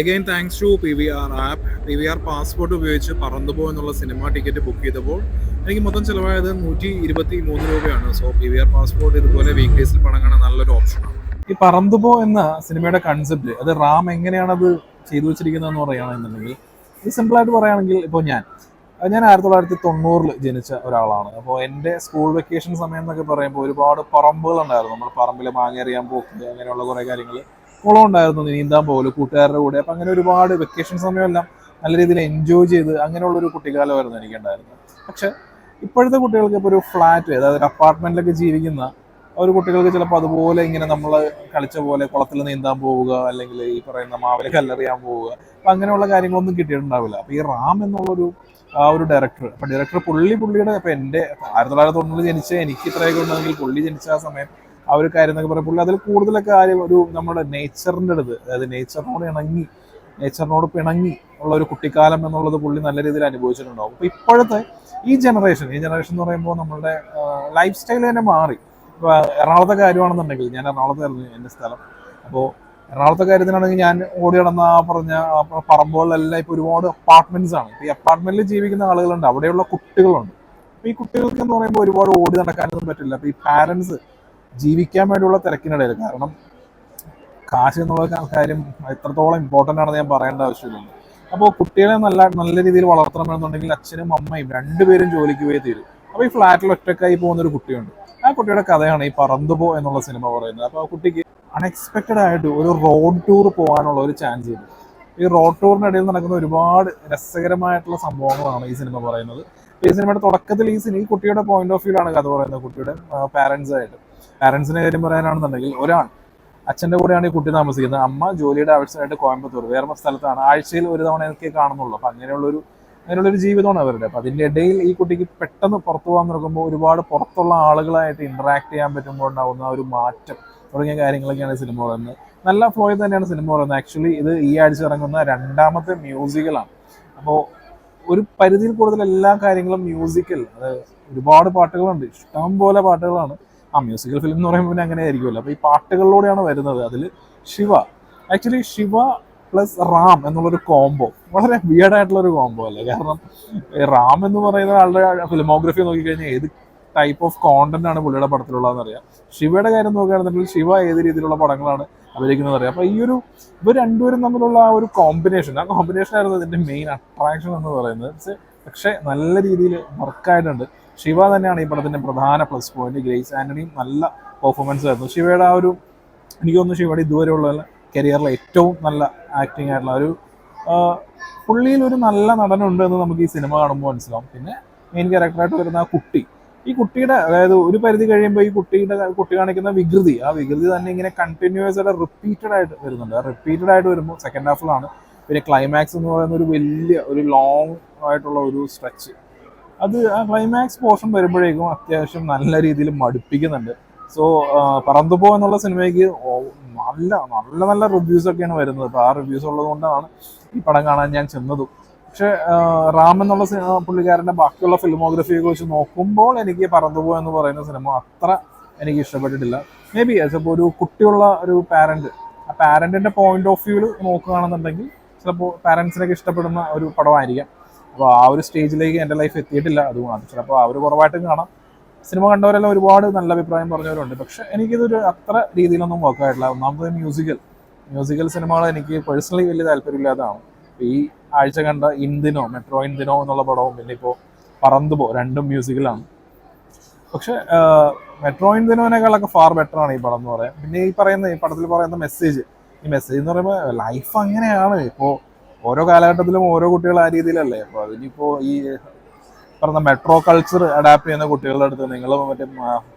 Again thanks to P V R app. P V R passport ഉപയോഗിച്ച് പറന്നുപോ എന്നുള്ള cinema ticket book ചെയ്തപ്പോൾ എനിക്ക് മൊത്തം ചിലവായത് 123 രൂപയാണ്. So P V R passport ഇതുപോലെ വീക്ക് ഡേയ്സിൽ പണം കാണാൻ നല്ലൊരു ഓപ്ഷനാണ്. ഈ പറന്നുപോ എന്ന സിനിമയുടെ കൺസെപ്റ്റ് അത് റാം എങ്ങനെയാണ് അത് ചെയ്തു വെച്ചിരിക്കുന്നതെന്ന് പറയുകയാണെന്നുണ്ടെങ്കിൽ, ഇത് സിമ്പിളായിട്ട് പറയുകയാണെങ്കിൽ, ഇപ്പോൾ ഞാൻ 1990 ജനിച്ച ഒരാളാണ്. അപ്പോൾ എൻ്റെ സ്കൂൾ വെക്കേഷൻ സമയം എന്നൊക്കെ പറയുമ്പോൾ ഒരുപാട് പറമ്പുകളുണ്ടായിരുന്നു. നമ്മൾ പറമ്പിൽ മാങ്ങ എറിയാൻ പോക്ക്, അങ്ങനെയുള്ള കുറേ കാര്യങ്ങൾ. കുളം ഉണ്ടായിരുന്നു, നീന്താൻ പോകല് കൂട്ടുകാരുടെ കൂടെ. അപ്പം അങ്ങനെ ഒരുപാട് വെക്കേഷൻ സമയമെല്ലാം നല്ല രീതിയിൽ എൻജോയ് ചെയ്ത് അങ്ങനെയുള്ളൊരു കുട്ടിക്കാലമായിരുന്നു എനിക്കുണ്ടായിരുന്നത്. പക്ഷെ ഇപ്പോഴത്തെ കുട്ടികൾക്ക് ഇപ്പോൾ ഒരു ഫ്ലാറ്റ്, അതായത് ഒരു അപ്പാർട്ട്മെന്റിലൊക്കെ ജീവിക്കുന്ന ഒരു കുട്ടികൾക്ക് ചിലപ്പോൾ അതുപോലെ ഇങ്ങനെ നമ്മൾ കളിച്ച പോലെ കുളത്തിൽ നീന്താൻ പോവുക, അല്ലെങ്കിൽ ഈ പറയുന്ന മാവിലെ കല്ലെറിയാൻ പോവുക, അപ്പം അങ്ങനെയുള്ള കാര്യങ്ങളൊന്നും കിട്ടിയിട്ടുണ്ടാവില്ല. അപ്പോൾ ഈ റാം എന്നുള്ളൊരു ഒരു ഡയറക്ടർ, അപ്പം ഡയറക്ടർ പുള്ളിയുടെ ഇപ്പം എൻ്റെ 1990 ജനിച്ച എനിക്ക് ഇത്രയൊക്കെ ഉണ്ടെങ്കിൽ പുള്ളി ജനിച്ച ആ സമയം ആ ഒരു കാര്യം എന്നൊക്കെ പറയുമ്പോൾ പുള്ളി അതിൽ കൂടുതലൊക്കെ കാര്യം ഒരു നമ്മുടെ നേച്ചറിൻ്റെ അടുത്ത്, അതായത് നേച്ചറിനോട് പിണങ്ങി ഉള്ള ഒരു കുട്ടിക്കാലം എന്നുള്ളത് പുള്ളി നല്ല രീതിയിൽ അനുഭവിച്ചിട്ടുണ്ടാവും. അപ്പോൾ ഇപ്പോഴത്തെ ഈ ജനറേഷൻ എന്ന് പറയുമ്പോൾ നമ്മളുടെ ലൈഫ് സ്റ്റൈൽ തന്നെ മാറി. ഇപ്പോൾ എറണാകുളത്തെ കാര്യമാണെന്നുണ്ടെങ്കിൽ, ഞാൻ എറണാകുളത്തായിരുന്നു എൻ്റെ സ്ഥലം. അപ്പോൾ എറണാകുളത്തെ കാര്യത്തിനാണെങ്കിൽ ഞാൻ ഓടി നടന്ന ആ പറഞ്ഞ പറമ്പുകളിലെല്ലാം ഇപ്പോൾ ഒരുപാട് അപ്പാർട്ട്മെന്റ്സ് ആണ്. ഈ അപ്പാർട്ട്മെന്റിൽ ജീവിക്കുന്ന ആളുകളുണ്ട്, അവിടെയുള്ള കുട്ടികളുണ്ട്. അപ്പോൾ ഈ കുട്ടികൾക്ക് എന്ന് പറയുമ്പോൾ ഒരുപാട് ഓടി നടക്കാനൊന്നും പറ്റില്ല. അപ്പോൾ ഈ പാരൻസ് ജീവിക്കാൻ വേണ്ടിയുള്ള തിരക്കിനിടയിൽ, കാരണം കാശ് എന്നുള്ള കാര്യം എത്രത്തോളം ഇമ്പോർട്ടൻ്റ് ആണെന്ന് ഞാൻ പറയേണ്ട ആവശ്യമില്ല. അപ്പോൾ കുട്ടികളെ നല്ല നല്ല രീതിയിൽ വളർത്തണമെന്നുണ്ടെങ്കിൽ അച്ഛനും അമ്മയും രണ്ടുപേരും ജോലിക്ക് പോയി തീരും. അപ്പോൾ ഈ ഫ്ലാറ്റിൽ ഒറ്റക്കായി പോകുന്ന ഒരു കുട്ടിയുണ്ട്. ആ കുട്ടിയുടെ കഥയാണ് ഈ പറന്നുപോ എന്നുള്ള സിനിമ പറയുന്നത്. അപ്പോൾ ആ കുട്ടിക്ക് അൺഎക്സ്പെക്റ്റഡ് ആയിട്ട് ഒരു റോഡ് ടൂർ പോകാനുള്ള ഒരു ചാൻസ് കിട്ടും. ഈ റോഡ് ടൂറിനിടയിൽ നടക്കുന്ന ഒരുപാട് രസകരമായിട്ടുള്ള സംഭവങ്ങളാണ് ഈ സിനിമ പറയുന്നത്. ഈ സിനിമയുടെ തുടക്കത്തിൽ ഈ കുട്ടിയുടെ പോയിന്റ് ഓഫ് വ്യൂ ആണ് കഥ പറയുന്നത്, കുട്ടിയുടെ പാരൻസിന്റെ കാര്യം പറയാനാണെന്നുണ്ടെങ്കിൽ, അച്ഛൻ്റെ കൂടെയാണ് ഈ കുട്ടി താമസിക്കുന്നത്. അമ്മ ജോലിയുടെ ആവശ്യമായിട്ട് കോയമ്പത്തൂർ വേറെ സ്ഥലത്താണ്, ആഴ്ചയിൽ ഒരു തവണ എനിക്ക് കാണുന്നുള്ളൂ. അപ്പം അങ്ങനെയുള്ളൊരു ജീവിതമാണ് അവരുടെ. അപ്പം അതിൻ്റെ ഇടയിൽ ഈ കുട്ടിക്ക് പെട്ടെന്ന് പുറത്തു പോകാൻ തുടങ്ങുമ്പോൾ ഒരുപാട് പുറത്തുള്ള ആളുകളായിട്ട് ഇന്ററാക്ട് ചെയ്യാൻ പറ്റുമ്പോൾ ഉണ്ടാകുന്ന ഒരു മാറ്റം തുടങ്ങിയ കാര്യങ്ങളൊക്കെയാണ് സിനിമ പറയുന്നത്. നല്ല ഫ്ലോയിൽ തന്നെയാണ് സിനിമ പറയുന്നത്. ആക്ച്വലി ഇത് ഈ ആഴ്ച ഇറങ്ങുന്ന രണ്ടാമത്തെ മ്യൂസിക്കലാണ്. അപ്പോൾ ഒരു പരിധിയിൽ കൂടുതൽ എല്ലാ കാര്യങ്ങളും മ്യൂസിക്കൽ, ഒരുപാട് പാട്ടുകളുണ്ട്, ഇഷ്ടം പോലെ പാട്ടുകളാണ്. മ്യൂസിക്കൽ ഫിലിം എന്ന് പറയുമ്പോൾ പിന്നെ അങ്ങനെ ആയിരിക്കുമല്ലോ. അപ്പോൾ ഈ പാട്ടുകളിലൂടെയാണ് വരുന്നത്. അതിൽ ശിവ പ്ലസ് റാം എന്നുള്ളൊരു കോംബോ വളരെ വിയർഡ് ഒരു കോംബോ അല്ലേ. കാരണം റാം എന്ന് പറയുന്ന ആളുടെ ഫിലിമോഗ്രഫി നോക്കിക്കഴിഞ്ഞാൽ ഏത് ടൈപ്പ് ഓഫ് കോണ്ടന്റ് ആണ് പുള്ളിയുടെ പടത്തിലുള്ളതെന്ന് അറിയാം. ശിവയുടെ കാര്യം നോക്കുകയാണെന്നുണ്ടെങ്കിൽ ശിവ ഏത് രീതിയിലുള്ള പടങ്ങളാണ് അഭിനയിക്കുന്നത് അറിയാം. അപ്പോൾ ഇവർ രണ്ടുപേരും തമ്മിലുള്ള ആ ഒരു കോമ്പിനേഷൻ ആയിരുന്നു ഇതിന്റെ മെയിൻ അട്രാക്ഷൻ എന്ന് പറയുന്നത്. പക്ഷെ നല്ല രീതിയിൽ വർക്കായിട്ടുണ്ട്. ശിവ തന്നെയാണ് ഈ പടത്തിന്റെ പ്രധാന പ്ലസ് പോയിന്റ്. ഗ്രേസ് ആന്റണിയും നല്ല പെർഫോമൻസ് ആയിരുന്നു. ശിവയുടെ ആ ഒരു, എനിക്ക് തോന്നുന്നു ശിവയുടെ ഇതുവരെയുള്ള കരിയറിലെ ഏറ്റവും നല്ല ആക്ടിങ് ആയിട്ടുള്ള പുള്ളിയിൽ ഒരു നല്ല നടനുണ്ട് എന്ന് നമുക്ക് ഈ സിനിമ കാണുമ്പോൾ മനസ്സിലാവും. പിന്നെ മെയിൻ ക്യാരക്ടറായിട്ട് വരുന്ന ആ ഈ കുട്ടിയുടെ, അതായത് ഒരു പരിധി കഴിയുമ്പോൾ ഈ കുട്ടി കാണിക്കുന്ന ആ വികൃതി തന്നെ ഇങ്ങനെ കണ്ടിന്യൂസ് ആയിട്ട് റിപ്പീറ്റഡ് ആയിട്ട് വരുന്നുണ്ട്. റിപ്പീറ്റഡ് ആയിട്ട് വരുമ്പോൾ സെക്കൻഡ് ഹാഫിലാണ് പിന്നെ ക്ലൈമാക്സ് എന്ന് പറയുന്ന ഒരു ലോങ് ആയിട്ടുള്ള ഒരു സ്ട്രെച്ച്. ആ ക്ലൈമാക്സ് പോർഷൻ വരുമ്പോഴേക്കും അത്യാവശ്യം നല്ല രീതിയിൽ മടുപ്പിക്കുന്നുണ്ട്. സോ പറന്നുപോ എന്നുള്ള സിനിമയ്ക്ക് നല്ല നല്ല നല്ല റിവ്യൂസ് ഒക്കെയാണ് വരുന്നത്. അപ്പോൾ ആ റിവ്യൂസ് ഉള്ളത് കൊണ്ടാണ് ഈ പടം കാണാൻ ഞാൻ ചെന്നതും. പക്ഷെ റാം എന്നുള്ള പുള്ളിക്കാരൻ്റെ ബാക്കിയുള്ള ഫിലിമോഗ്രഫിയെ കുറിച്ച് നോക്കുമ്പോൾ എനിക്ക് പറന്നുപോ എന്ന് പറയുന്ന സിനിമ അത്ര എനിക്ക് ഇഷ്ടപ്പെട്ടിട്ടില്ല. മേ ബി ചിലപ്പോൾ ഒരു കുട്ടിയുള്ള ഒരു പാരന്റ്, ആ പാരന്റിന്റെ പോയിന്റ് ഓഫ് വ്യൂവിൽ നോക്കുകയാണെന്നുണ്ടെങ്കിൽ ചിലപ്പോൾ പാരന്റ്സിനൊക്കെ ഇഷ്ടപ്പെടുന്ന ഒരു പടമായിരിക്കാം. അപ്പോൾ ആ ഒരു സ്റ്റേജിലേക്ക് എൻ്റെ ലൈഫ് എത്തിയിട്ടില്ല. അതുകൊണ്ട് ചിലപ്പോൾ ആ ഒരു കുറവായിട്ടും കാണാം. സിനിമ കണ്ടവരെല്ലാം ഒരുപാട് നല്ല അഭിപ്രായം പറഞ്ഞവരുണ്ട്. പക്ഷെ എനിക്കിതൊരു അത്ര രീതിയിലൊന്നും വർക്കായിട്ടില്ല. ഒന്നാമത് മ്യൂസിക്കൽ സിനിമകൾ എനിക്ക് പേഴ്സണലി വലിയ താല്പര്യമില്ലാത്തതാണ്. ഈ ആഴ്ച കണ്ട മെട്രോ ഇന്ദിനോ എന്നുള്ള പടവും പിന്നെ ഇപ്പോൾ പറന്നുപോ രണ്ടും മ്യൂസിക്കലാണ്. പക്ഷെ മെട്രോ ഇന്ദിനോനേക്കാളൊക്കെ ഫാർ ബെറ്റർ ആണ് ഈ പടം എന്ന് പറയാം. പിന്നെ ഈ പടത്തിൽ പറയുന്ന മെസ്സേജ് എന്ന് പറയുമ്പോൾ ലൈഫ് അങ്ങനെയാണ്. ഇപ്പോൾ ഓരോ കാലഘട്ടത്തിലും ഓരോ കുട്ടികൾ ആ രീതിയിലല്ലേ. അപ്പോൾ അതിനിപ്പോൾ ഈ പറഞ്ഞ മെട്രോ കൾച്ചർ അഡാപ്റ്റ് ചെയ്യുന്ന കുട്ടികളുടെ അടുത്ത് നിങ്ങൾ മറ്റേ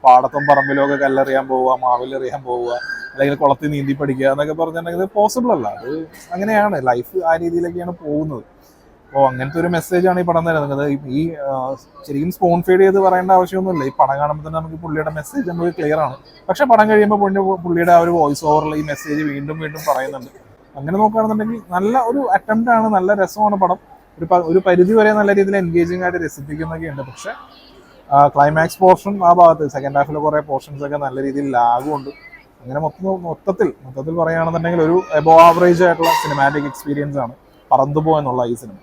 പാടത്തും പറമ്പിലും ഒക്കെ കല്ലെറിയാൻ പോവുക, മാവിലെറിയാൻ പോവുക, അല്ലെങ്കിൽ കുളത്തിൽ നീന്തി പഠിക്കുക എന്നൊക്കെ പറഞ്ഞിട്ടുണ്ടെങ്കിൽ പോസിബിൾ അല്ല. അത് അങ്ങനെയാണ് ലൈഫ്, ആ രീതിയിലൊക്കെയാണ് പോകുന്നത്. അപ്പോൾ അങ്ങനത്തെ ഒരു മെസ്സേജാണ് ഈ പടം തരുന്നത്. ഈ ശരിക്കും സ്പോൺ ഫീഡ് ചെയ്ത് പറയേണ്ട ആവശ്യമൊന്നുമില്ല. ഈ പടം കാണുമ്പോൾ തന്നെ നമുക്ക് പുള്ളിയുടെ മെസ്സേജ് നമുക്ക് ക്ലിയർ ആണ്. പക്ഷെ പടം കഴിയുമ്പോൾ പുള്ളിയുടെ ആ ഒരു വോയിസ് ഓവറിൽ ഈ മെസ്സേജ് വീണ്ടും വീണ്ടും പറയുന്നുണ്ട്. അങ്ങനെ നോക്കുകയാണെന്നുണ്ടെങ്കിൽ നല്ല ഒരു അറ്റംപ്റ്റ് ആണ്, നല്ല രസമാണ് പടം. ഒരു പരിധി വരെ നല്ല രീതിയിൽ എൻഗേജിങ് ആയിട്ട് രസിപ്പിക്കുന്നൊക്കെ ഉണ്ട്. പക്ഷെ ക്ലൈമാക്സ് പോർഷൻ ആ ഭാഗത്ത് സെക്കൻഡ് ഹാഫിലെ കുറേ പോർഷൻസ് ഒക്കെ നല്ല രീതിയിൽ ലാഗും ഉണ്ട്. അങ്ങനെ മൊത്തത്തിൽ പറയുകയാണെന്നുണ്ടെങ്കിൽ ഒരു എബോ ആവറേജ് ആയിട്ടുള്ള സിനിമാറ്റിക് എക്സ്പീരിയൻസ് ആണ് പറന്നുപോ എന്നുള്ള ഈ സിനിമ.